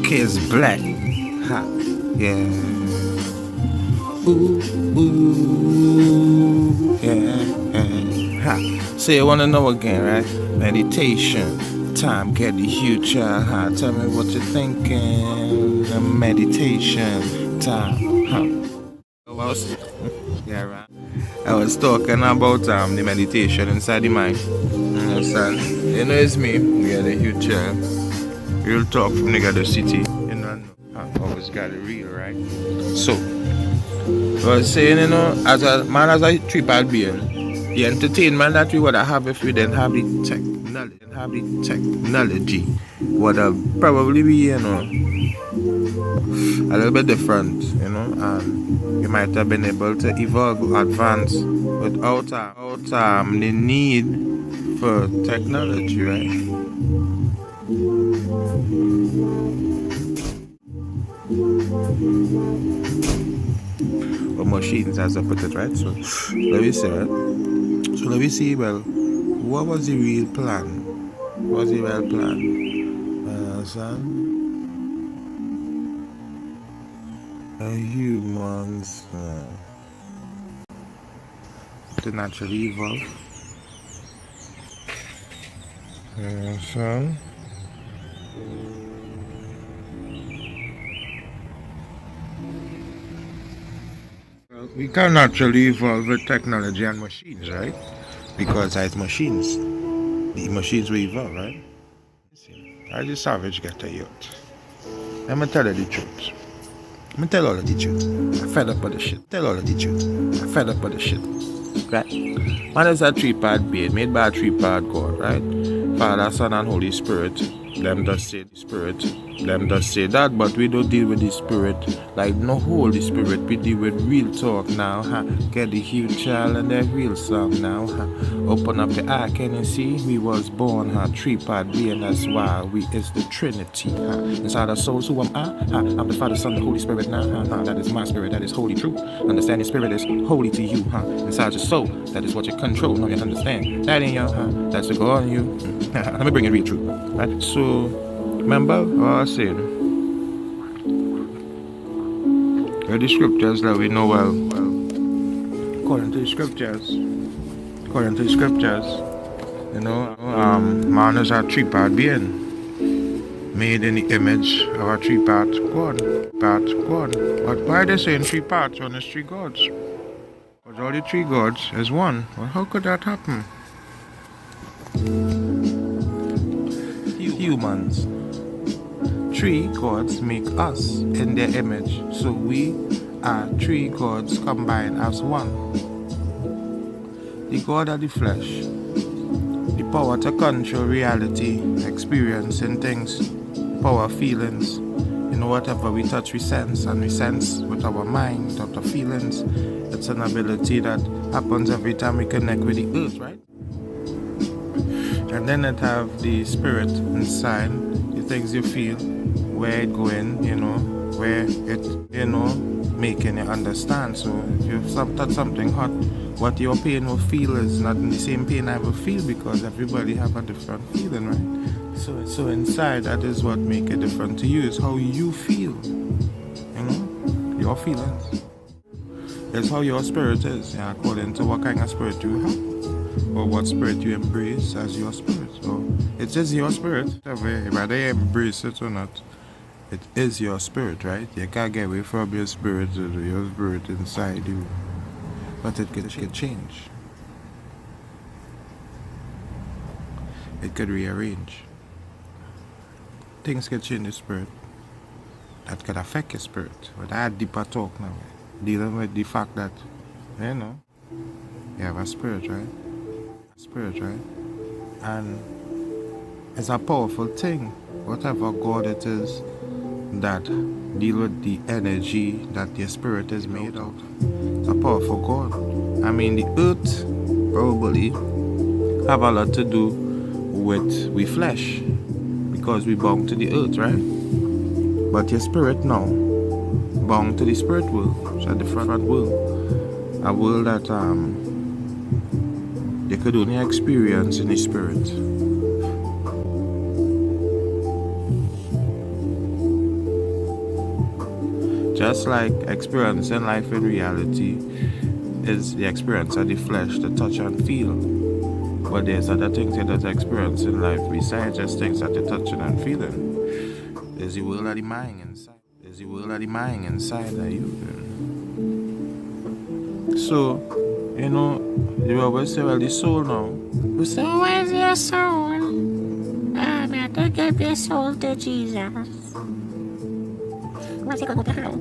Kiss Black. Ha. Yeah. Ooh, ooh, yeah, yeah. Ha. So you wanna know again, right? Meditation. Time, get the future. Ha. Tell me what you're thinking. Meditation. Time. Ha. Yeah, right. I was talking about the meditation inside the mind. Understand? You know it's me. We are the future. Real talk from nigga the city. You know, I always got it real, right? So, I was saying, as a man, as a tripod being, the entertainment that we would have if we didn't have the technology would have probably be, a little bit different, and we might have been able to evolve, advance without the need for technology, right? Or machines, as I put it, right? So let me see, right? So let me see. Well, what was the real plan? What was the real plan? Son, humans to naturally evolve. Son. We can naturally evolve with technology and machines, right? Because it's machines. The machines will evolve, right? I just savage get a youth. Let me tell you the truth. Let me tell all of the truth. I'm fed up with the shit. Tell all of the truth. I'm fed up with the shit. Right? Man is a three-part being made by a three-part God, right? Father, Son, and Holy Spirit. Them does say the Spirit. Them does say that, but we don't deal with the Spirit like no Holy Spirit. We deal with real talk now. Huh? Get the huge child and the real song now. Huh? Open up your eye, can you see? We was born, three-part being. That's why we is the Trinity. Inside our souls, who am I? I'm the Father, Son, the Holy Spirit now. That is my spirit. That is holy truth. Understanding spirit is holy to you. Inside your soul, that is what you control. Now you understand. That in you. That's the God in you. Let me bring it real true. Right? So, remember what I said. The scriptures that we know well. According to the scriptures, man is a three-part being, made in the image of a three-part God. But why are they saying three parts when it's three gods? Because all the three gods is one. Well, how could that happen? Humans. Three gods make us in their image, so we are three gods combined as one. The God of the flesh, the power to control reality, experiencing things, power of feelings. Whatever we touch, we sense, and we sense with our mind, with our feelings. It's an ability that happens every time we connect with the earth, right? And then it have the spirit inside, the things you feel, where it going, where it, making you understand. So if you touch something hot, what your pain will feel is not the same pain I will feel, because everybody have a different feeling, right? So inside, that is what make it different to you, is how you feel, your feelings. It's how your spirit is, according to what kind of spirit you have, or what spirit you embrace as your spirit. So it is your spirit, whether you embrace it or not. It is your spirit, right? You can't get away from your spirit inside you. But it could change. It could rearrange. Things can change your spirit. That could affect your spirit. But I had deeper talk now. Dealing with the fact that, you have a spirit, right? And it's a powerful thing. Whatever God it is that deal with the energy that your spirit is made of. It's a powerful God. I mean, the earth probably have a lot to do with we flesh, because we belong to the earth, right? But your spirit now belong to the spirit world. It's a different world. A world that they could only experience in the spirit. Just like experiencing life in reality is the experience of the flesh, the touch and feel. But there's other things you don't experience in life besides just things that you're touching and feeling. There's the world of the mind inside. There's the world of the mind inside of you. So, you always say, well, the soul now. We say, where's your soul? I better give your soul to Jesus. What's it going to hell?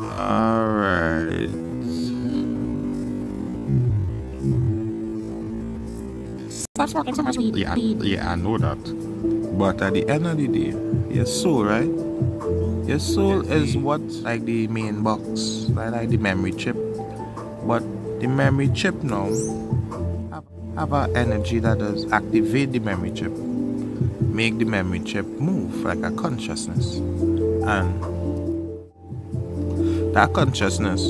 Alright. Stop smoking so much weed. Yeah, I know that. But at the end of the day, your soul, right? Your soul is what's like the main box, right? Like the memory chip. But the memory chip now have an energy that does activate the memory chip, make the memory chip move like a consciousness. And that consciousness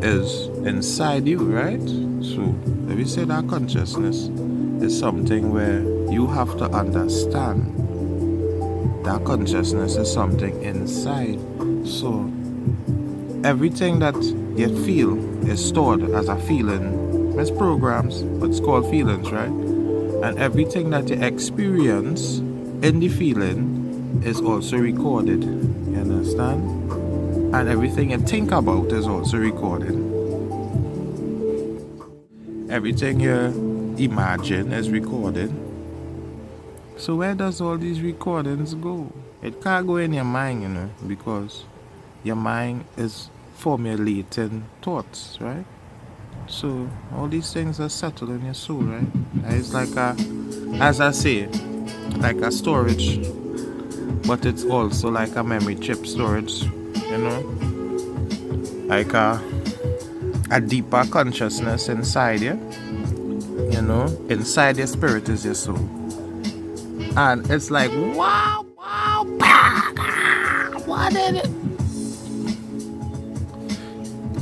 is inside you, right? So if we say that consciousness is something where you have to understand that consciousness is something inside. So everything that you feel is stored as a feeling. It's programs, but it's called feelings, right? And everything that you experience in the feeling is also recorded. You understand? And everything you think about is also recorded. Everything you imagine is recorded. So where does all these recordings go? It can't go in your mind, because your mind is formulating thoughts, right? So all these things are settled in your soul, right? It's like as I say, like a storage, but it's also like a memory chip storage, like a deeper consciousness inside you, inside your spirit is your soul. And it's like, wow, what is it?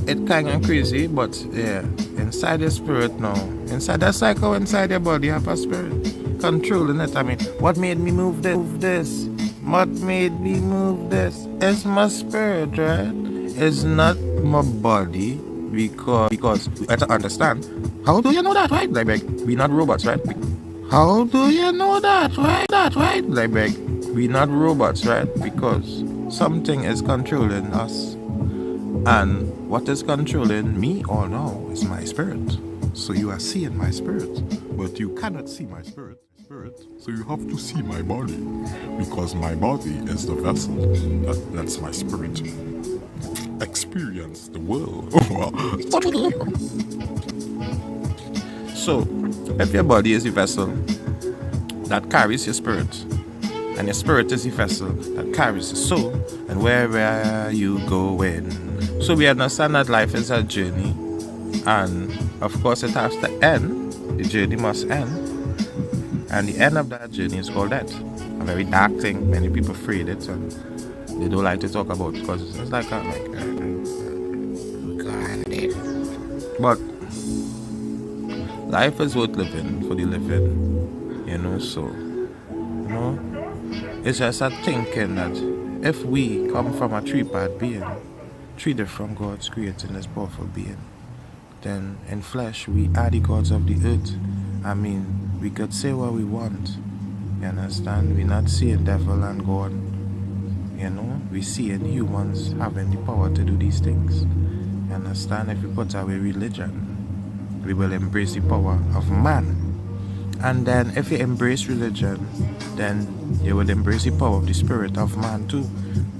It's kind of crazy, but yeah, inside your spirit now, inside that cycle, inside your body, you have a spirit controlling it. I mean, what made me move this? What made me move this? It's my spirit, right? It's not my body, because you have to understand. How do you know that, right? Like, we're not robots, right? How do you know that, right? Like, we're not robots, right? Because something is controlling us. And what is controlling me all now is my spirit. So you are seeing my spirit, but you cannot see my spirit. So you have to see my body, because my body is the vessel that lets my spirit experience the world. So, if your body is the vessel that carries your spirit, and your spirit is the vessel that carries the soul, and wherever you going. So we understand that life is a journey, and of course it has to end. The journey must end, and the end of that journey is called death. A very dark thing. Many people afraid it, and they don't like to talk about it because it's like but life is worth living for the living, so it's just a thinking that if we come from a three-part being, three different gods creating this powerful being, then in flesh we are the gods of the earth. I mean, we could say what we want, you understand? We're not seeing devil and God, we seeing humans having the power to do these things, you understand? If we put away religion, we will embrace the power of man. And then if you embrace religion, then you will embrace the power of the spirit of man too.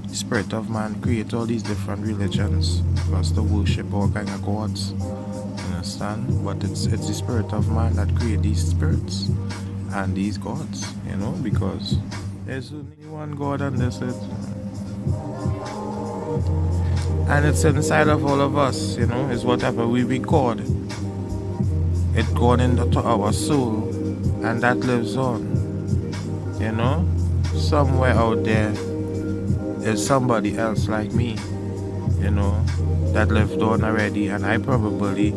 The spirit of man creates all these different religions for us to worship all kind of gods. You understand? But it's the spirit of man that creates these spirits and these gods, because there's only one God on this earth. And it's inside of all of us, it's whatever we record. It gone into our soul, and that lives on. Somewhere out there is somebody else like me, that lived on already, and I probably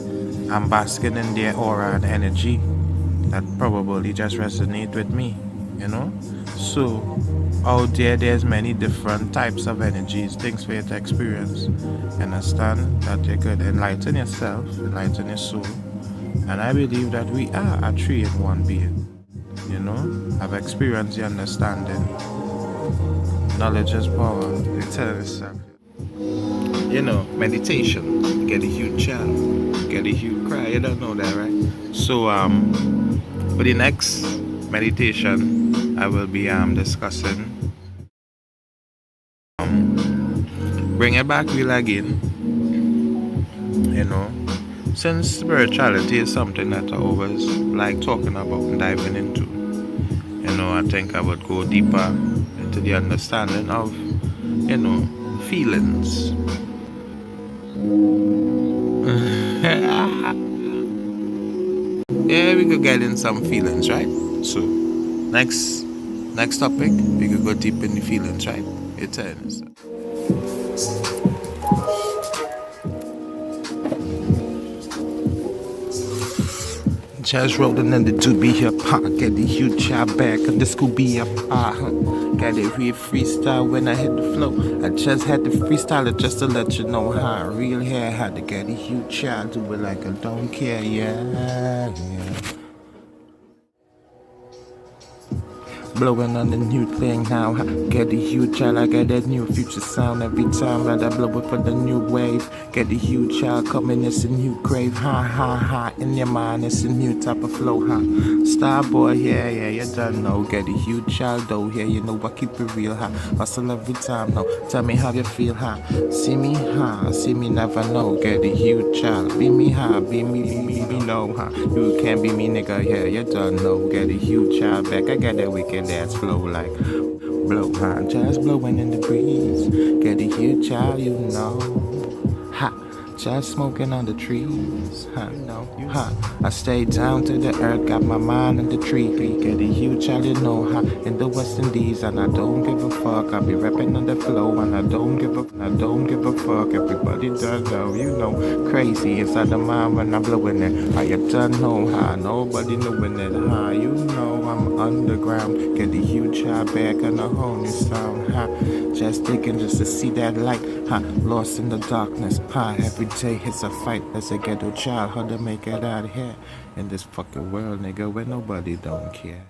am basking in their aura and energy that probably just resonate with me. you know. So out there's many different types of energies, things for you to experience. Understand that you could enlighten yourself, enlighten your soul. And I believe that we are a three in one being. You know, I've experienced the understanding. Knowledge is power. They tell yourself. You know, meditation. Get a huge child. Get a huge cry. You don't know that, right? So for the next meditation, I will be discussing bring it back real again. You know, since spirituality is something that I always like talking about and diving into. You know, I think I would go deeper into the understanding of, you know, feelings. Yeah, we could get in some feelings, right? So, next topic, we could go deep in the feelings, right? It's just rolling in the 2B hip hop, get the huge child back and this could be up. Got it real freestyle when I hit the flow. I just had to freestyle it just to let you know how I real hair had to get a huge child, do it like I don't care, yeah. Blowing on the new thing now. Get the huge child, I get that new future sound every time that I blow it for the new wave. Get the huge child coming, it's a new crave. Ha ha ha, in your mind, it's a new type of flow. Ha, Starboy, yeah, you don't know. Get the huge child though, yeah, you know I keep it real. Ha, hustle every time, no. Tell me how you feel, ha. See me, ha, see me never know. Get the huge child, be me, ha, be me, no, ha. You can't be me, nigga, yeah, you don't know. Get a huge child back, I got that wicked ass flow like blow, huh? Just blowing in the breeze. Get a huge child, you know. Ha, just smoking on the trees, huh? Huh? I stay down to the earth, got my mind in the tree. Get a huge child, you know, huh? In the West Indies, and I don't give a fuck. I be rapping on the flow, and I don't give a fuck. Everybody does know, you know, crazy inside the mind when I'm blowing it. I don't know how, nobody knowing it, huh? You know I'm underground. Get a huge child back and a whole new sound, huh? Just digging just to see that light, huh? Lost in the darkness, huh? Every day it's a fight as a ghetto child, how to make it out here in this fucking world, nigga, where nobody don't care.